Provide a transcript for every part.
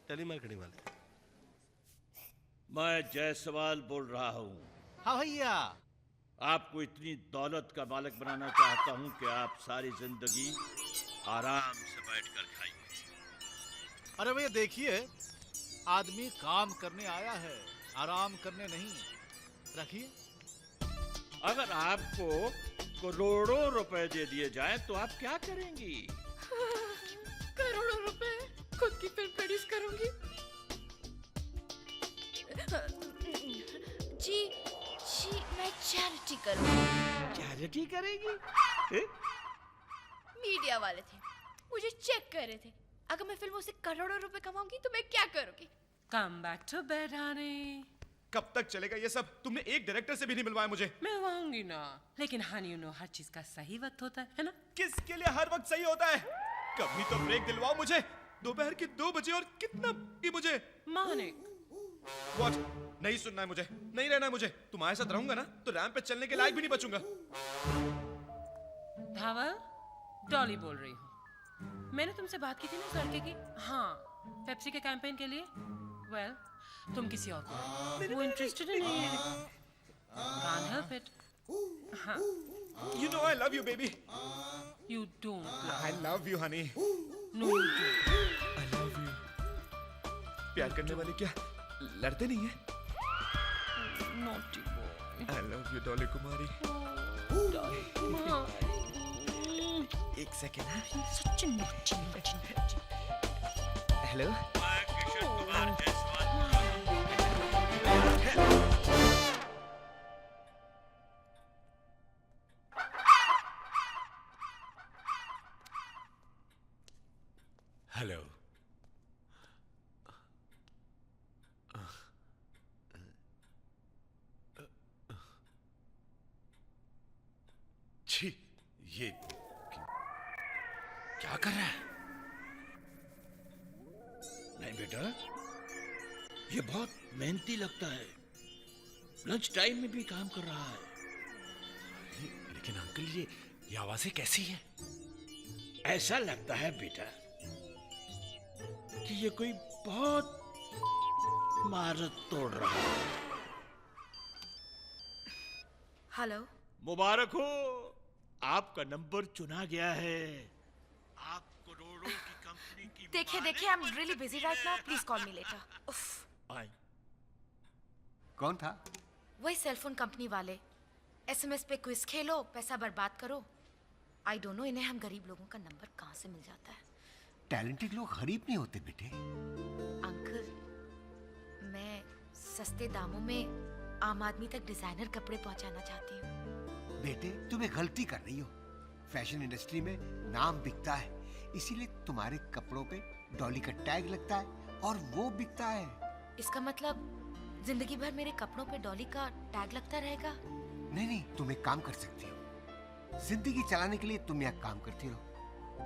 Telemarketing वाले। मैं जायसवाल बोल रहा हूँ। हाँ भैया। आपको इतनी दौलत का मालिक बनाना चाहता हूँ कि आप सारी जिंदगी आराम से बैठकर खाइए। अरे भैया देखिए, आदमी काम करने आया है, आराम करने नहीं। रखिए। अगर आपको करोड़ों रुपए दे दिए जाए तो आप क्या करेंगी? करोड़ों रुपए खुद की फिल्म प्रोड्यूस करूंगी। जी जी मैं चैरिटी करूंगी। चैरिटी करेगी? मीडिया वाले थे, मुझे चेक कर रहे थे, अगर मैं फिल्मों से करोड़ों रुपए कमाऊंगी तो मैं क्या करूंगी? Come back to bed honey. कब तक चलेगा ये सब? तुमने एक डायरेक्टर से भी नहीं मिलवाया मुझे। मिलवाऊंगी ना, लेकिन हनी यू नो हर चीज का सही वक्त होता है ना? किसके लिए हर वक्त सही होता है? कभी तो ब्रेक दिलवाओ मुझे। दोपहर के 2 बजे और कितना की मुझे? मानिक। What? नहीं सुनना है मुझे, नहीं रहना है मुझे। तुम्हारे साथ रहूंगा ना तो रैंप पे चलने के लायक भी नहीं बचूंगा। धावल, डॉली बोल रही हूँ। मैंने तुमसे बात की थी ना उस लड़के की? हाँ, पेप्सी के कैंपेन के लिए। वेल, तुम किसी और को वो इंटरेस्टेड नहीं है। Can't help it. हाँ। You know I love you, baby. You don't love. I love you, honey. No, you don't. I love you. प्यार करने वाले क्या लड़ते नहीं हैं? Naughty boy. I love you, Dolly कुमारी। एक second. Such a naughty. Hello. मैं किशन कुमार जायसवाल। हेलो। छी, ये क्या कर रहा है? नहीं बेटा, ये बहुत मेहनती लगता है। लंच टाइम में भी काम कर रहा है। लेकिन अंकल ये आवाजें कैसी हैं? ऐसा लगता है बेटा कि ये कोई बहुत महारत तोड़ रहा है। हेलो। मुबारक हो, आपका नंबर चुना गया है। आप करोड़ों की कंपनी की देखिए देखिए, I am really busy right now, please call me later. उफ। आई। कौन था? वही सेलफोन कंपनी वाले। एसएमएस पे क्विज खेलो, पैसा बर्बाद करो। आई डोंट नो इन्हें हम गरीब लोगों का नंबर कहाँ से मिल जाता है। टैलेंटेड लोग गरीब नहीं होते बेटे। अंकल, मैं सस्ते दामों में आम आदमी तक डिजाइनर कपड़े पहुंचाना चाहती हूँ। बेटे तुम्हें गलती कर रही हो। फैशन इंडस्ट्री में नाम बिकता है, इसीलिए तुम्हारे कपड़ों पे डॉली का टैग लगता है और वो बिकता है। इसका मतलब जिंदगी भर मेरे कपड़ों पे डॉली का टैग लगता रहेगा? नहीं नहीं, तुम एक काम कर सकती हो। जिंदगी चलाने के लिए तुम यहाँ काम करती रहो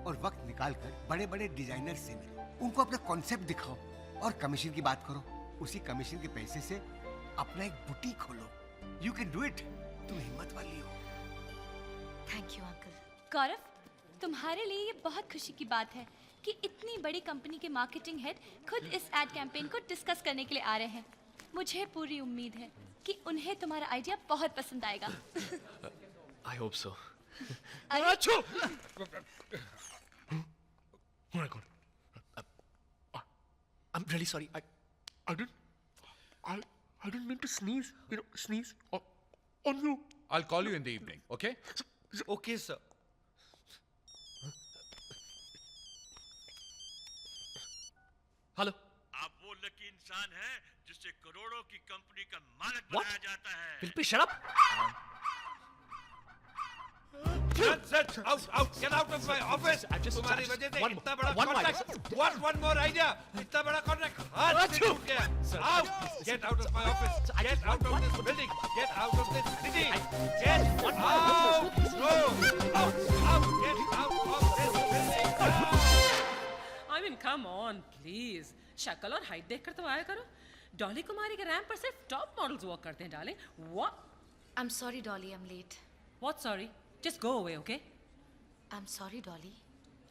और वक्त निकाल कर बड़े बड़े डिजाइनर से मिलो, उनको अपना कॉन्सेप्ट दिखाओ और कमीशन की बात करो। उसी कमीशन के पैसे से अपना एक बुटीक खोलो। You can do it. तुम हिम्मत वाली हो। Thank you uncle. गौरव, तुम्हारे लिए ये बहुत खुशी की बात है कि इतनी बड़ी कंपनी के मार्केटिंग हेड खुद इस एड कैंपेन को डिस्कस करने के लिए आ रहे हैं। मुझे पूरी उम्मीद है कि उन्हें तुम्हारा आइडिया बहुत पसंद आएगा। I hope so. अरे, Oh my God. I'm really sorry. I didn't mean to sneeze. Sneeze on you. I'll call you in the evening, okay? Okay, sir. Hello. आप वो लकी इंसान हैं जिससे करोड़ों की कंपनी का मालिक बनाया जाता है। बिल पे शराब। That's out, get out of my office. तुम्हारी वजह से इतना बड़ा contract. What one more idea? इतना बड़ा contract हाथ से टूट गया. Out, get out of my office. Get out of this building. Get out of this city. Get out. No, out, get out of this building. I mean, come on, please. शक्ल और height देखकर तो आया करो। डॉली कुमारी के ramp पर सिर्फ top models walk करते हैं darling. What? I'm sorry Dolly, I'm late. What sorry? Just go away, okay? I'm sorry Dolly.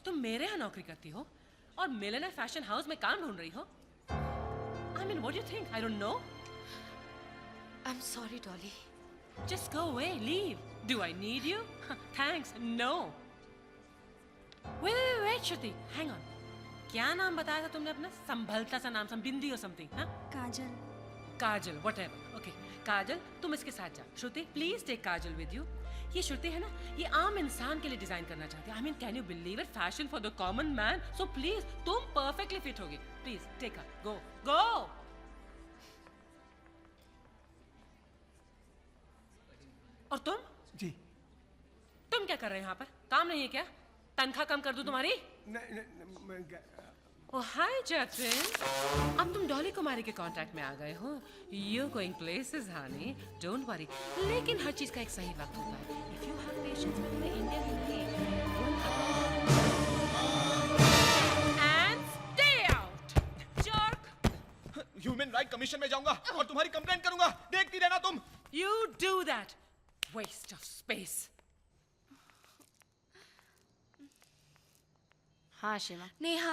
तुम मेरे यहाँ नौकरी करती हो और मिलेनियर फैशन हाउस में काम ढूंढ रही हो? mean, what do you think? I don't know. I'm sorry, Dolly. Just go away, leave. Do I need you? Thanks, no. Wait, Shruti, hang on. क्या नाम बताया था तुमने अपना? संभलता सा नाम, बिंदी or something, हाँ? काजल, whatever. Okay, काजल, तुम इसके साथ जा. श्रुति, please take Kajal with you. ये श्रुति है ना, ये आम इंसान के लिए डिजाइन करना चाहती है. I mean, can you believe it? Fashion for the common man. So please, तुम perfectly fit होगी. Please, take her. Go. और तुम? जी तुम क्या कर रहे हो यहाँ पर? काम नहीं है क्या? तनख्वाह कम कर दूं तुम्हारी? Oh, hi, Jatin. अब तुम डॉली कुमारी के कांटेक्ट में आ गए हो. You're going places, honey. Don't worry. लेकिन हर चीज का एक सही वक्त होता है. If you have patience with me, India ही नहीं. And stay out, jerk. Human right commission में जाऊंगा और तुम्हारी कंप्लेंट करूंगा. देखती रहना तुम. You do that. Waste of space. हाँ शिवा. नेहा,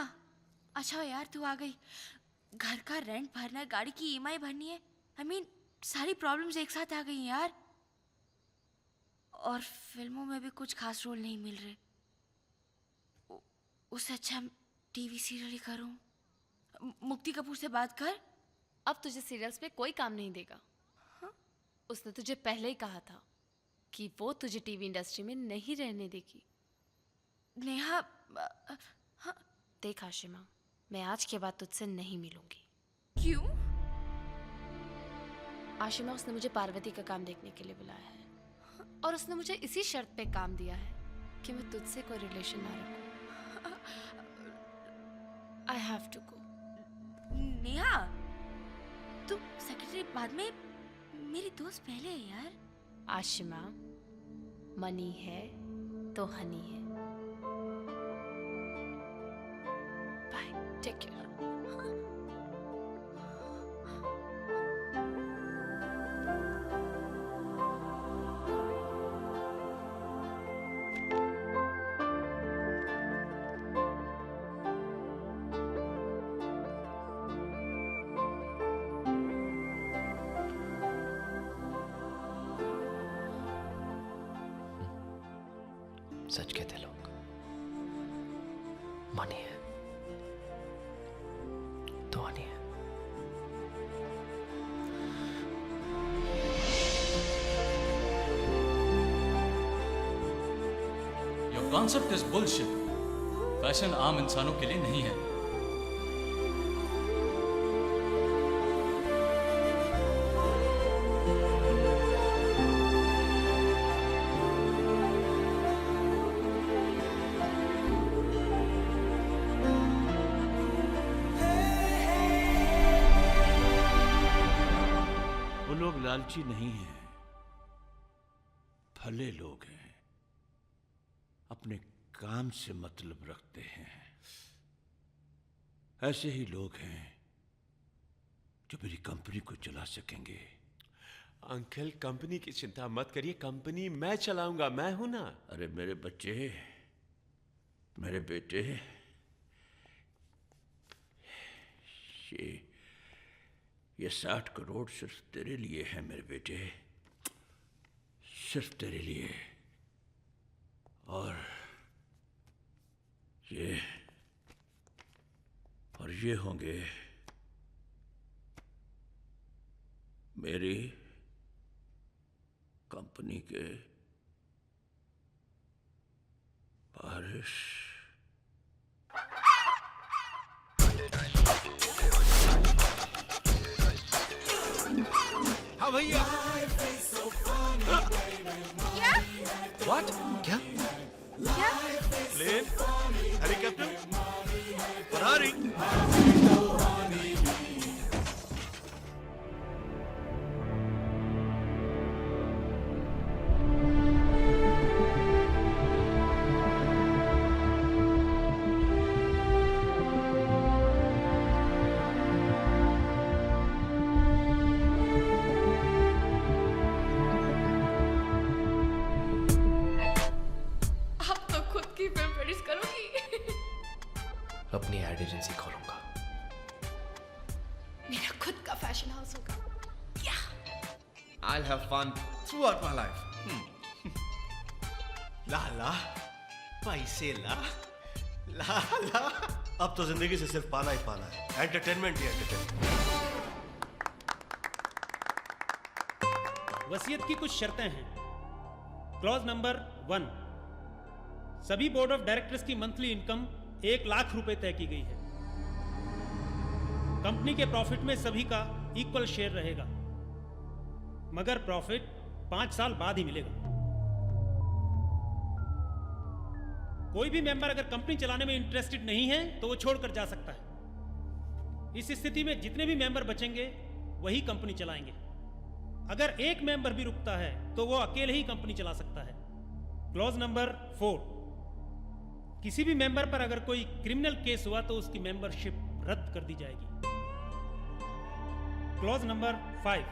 अच्छा यार तू आ गई. घर का रेंट भरना है, गाड़ी की ईएमआई भरनी है. I mean, सारी प्रॉब्लम्स एक साथ आ गई यार. और फिल्मों में भी कुछ खास रोल नहीं मिल रहे. उससे अच्छा टीवी सीरियल ही करूं. मुक्ति कपूर से बात कर. अब तुझे सीरियल्स पे कोई काम नहीं देगा. उसने तुझे पहले ही कहा था कि वो तुझे टीवी इंडस्ट्री में नहीं रहने देगी. नेहा, देख आशिमा, मैं आज के बाद तुझसे नहीं मिलूंगी. क्यों? आशिमा, उसने मुझे पार्वती का काम देखने के लिए बुलाया है और उसने मुझे इसी शर्त पे काम दिया है कि मैं तुझसे कोई रिलेशन ना रखूं. I have to go. Neha, तू सेक्रेटरी बाद में, मेरी दोस्त पहले है यार. आशिमा, मनी है तो हनी है. Bye, take care. सच कहते लोग, मनी है तो हनी है. Your concept is bullshit. Fashion आम इंसानों के लिए नहीं है. लालची नहीं है, भले लोग हैं, अपने काम से मतलब रखते हैं. ऐसे ही लोग हैं जो मेरी कंपनी को चला सकेंगे. अंकल, कंपनी की चिंता मत करिए, कंपनी मैं चलाऊंगा, मैं हूं ना. अरे मेरे बच्चे, मेरे बेटे, ये 60 करोड़ सिर्फ तेरे लिए है मेरे बेटे, सिर्फ तेरे लिए. और ये होंगे मेरी कंपनी के बारिश. हाँ भैया. क्या? What? क्या? क्या? Plane, helicopter, Ferrari. अब तो खुद की फिल्म प्रोड्यूस करूंगी. अपनी एड एजेंसी खोलूंगा. मेरा खुद का फैशन हाउस होगा। I'll have fun throughout my life. ला ला, पैसे ला, ला ला। अब तो जिंदगी से सिर्फ पाना ही पाना है, एंटरटेनमेंट ही एंटरटेनमेंट। वसीयत की कुछ शर्तें हैं। क्लॉज नंबर 1, सभी बोर्ड ऑफ डायरेक्टर्स की मंथली इनकम 1 लाख रुपए तय की गई है। कंपनी के प्रॉफिट में सभी का इक्वल शेयर रहेगा, मगर प्रॉफिट 5 साल बाद ही मिलेगा। कोई भी मेंबर अगर कंपनी चलाने में इंटरेस्टेड नहीं है तो वो छोड़कर जा सकता है। इस स्थिति में जितने भी मेंबर बचेंगे वही कंपनी चलाएंगे। अगर एक मेंबर भी रुकता है तो वो अकेले ही कंपनी चला सकता है। क्लॉज नंबर 4, किसी भी मेंबर पर अगर कोई क्रिमिनल केस हुआ तो उसकी मेंबरशिप रद्द कर दी जाएगी। Clause number 5,